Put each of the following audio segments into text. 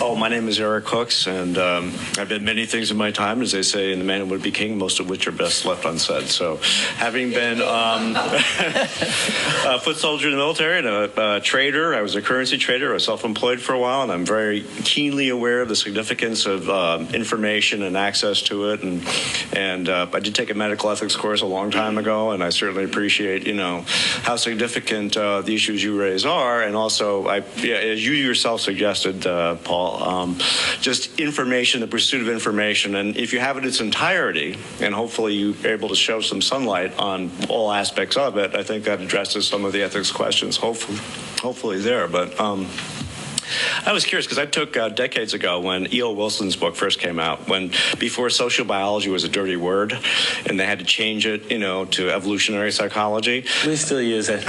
Oh, my name is Eric Hooks, and I've been many things in my time, as they say in The Man Who Would Be King, most of which are best left unsaid. So, having been a foot soldier in the military and a trader, I was a currency trader. I was self-employed for a while, and I'm very keenly aware of the significance of information and access to it. And I did take a medical ethics course a long time ago, and I certainly appreciate, how significant the issues you raise are, and also, as you yourself suggested, Paul, just information, the pursuit of information, and if you have it in its entirety, and hopefully you're able to show some sunlight on all aspects of it, I think that addresses some of the ethics questions, hopefully there. But I was curious because I took decades ago when E.O. Wilson's book first came out, before social biology was a dirty word, and they had to change it, to evolutionary psychology. We still use it.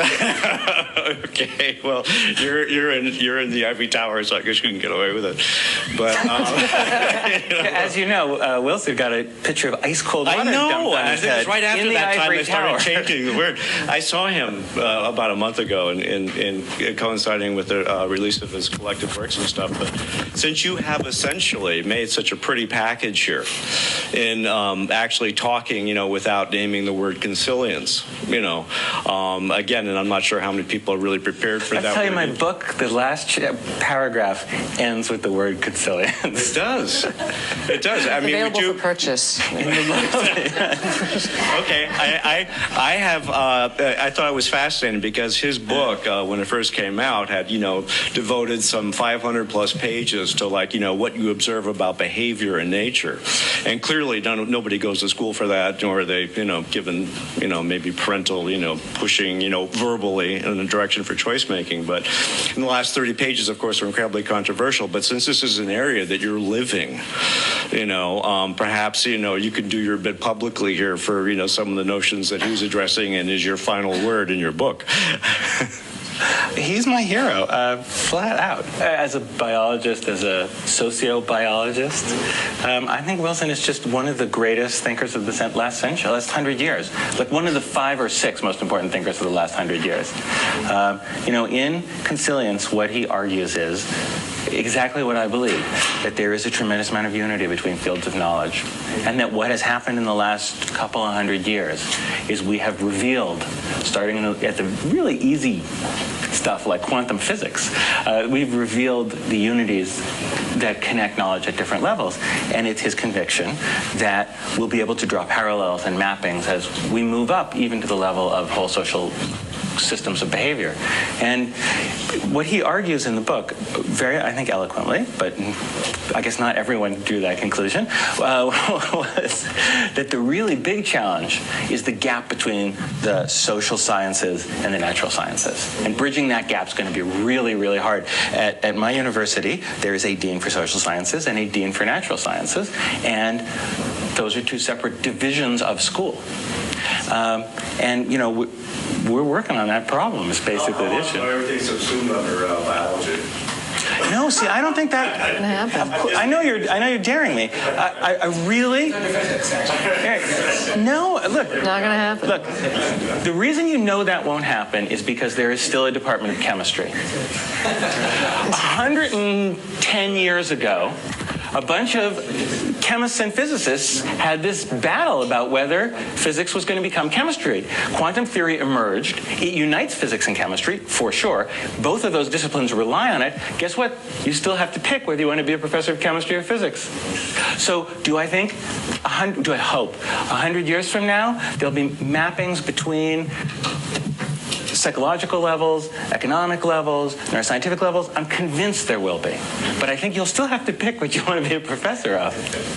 Okay, well, you're in the ivory tower, so I guess you can get away with it. But as you know, Wilson got a picture of ice cold water. I know, dumped on and I his think it was head right after in that the time ivory they started tower. changing the word. I saw him about a month ago, in coinciding with the release of his collected works and stuff. But since you have essentially made such a pretty package here in actually talking, without naming the word consilience, again, and I'm not sure how many people are really prepared for that. I'll tell you, my book, the last paragraph ends with the word consilience. It does. It does. I mean, available for purchase. Okay, I thought it was fascinating because his book, when it first came out, had devoted some 500 plus pages to what you observe about behavior in nature, and clearly nobody goes to school for that, nor are they given maybe parental pushing verbally in the direction for choice making. But in the last 30 pages, of course, are incredibly controversial. But since this is an area that you're living, perhaps you can do your bit publicly here for some of the notions that he's addressing and is your final word in your book. He's my hero, flat out. As a biologist, as a sociobiologist, I think Wilson is just one of the greatest thinkers of the last 100 years. Like one of the 5 or 6 most important thinkers of the last 100 years. In Consilience, what he argues is exactly what I believe, that there is a tremendous amount of unity between fields of knowledge, and that what has happened in the last couple of 100 years is we have revealed, starting at the really easy stuff like quantum physics, we've revealed the unities that connect knowledge at different levels, and it's his conviction that we'll be able to draw parallels and mappings as we move up even to the level of whole social systems of behavior. And what he argues in the book, very, I think, eloquently, but I guess not everyone drew that conclusion, was that the really big challenge is the gap between the social sciences and the natural sciences. And bridging that gap is going to be really, really hard. At my university, there is a dean for social sciences and a dean for natural sciences, and those are 2 separate divisions of school. We're working on that problem. Is basically the issue. Everything's subsumed under biology. No, see, I don't think that happen. I know you're daring me. I really. No, look. Not going to happen. Look, the reason you know that won't happen is because there is still a Department of Chemistry. 110 years ago, a bunch of chemists and physicists had this battle about whether physics was going to become chemistry. Quantum theory emerged. It unites physics and chemistry, for sure. Both of those disciplines rely on it. Guess what? You still have to pick whether you want to be a professor of chemistry or physics. So do I hope 100 years from now, there'll be mappings between psychological levels, economic levels, neuroscientific levels? I'm convinced there will be. But I think you'll still have to pick what you want to be a professor of.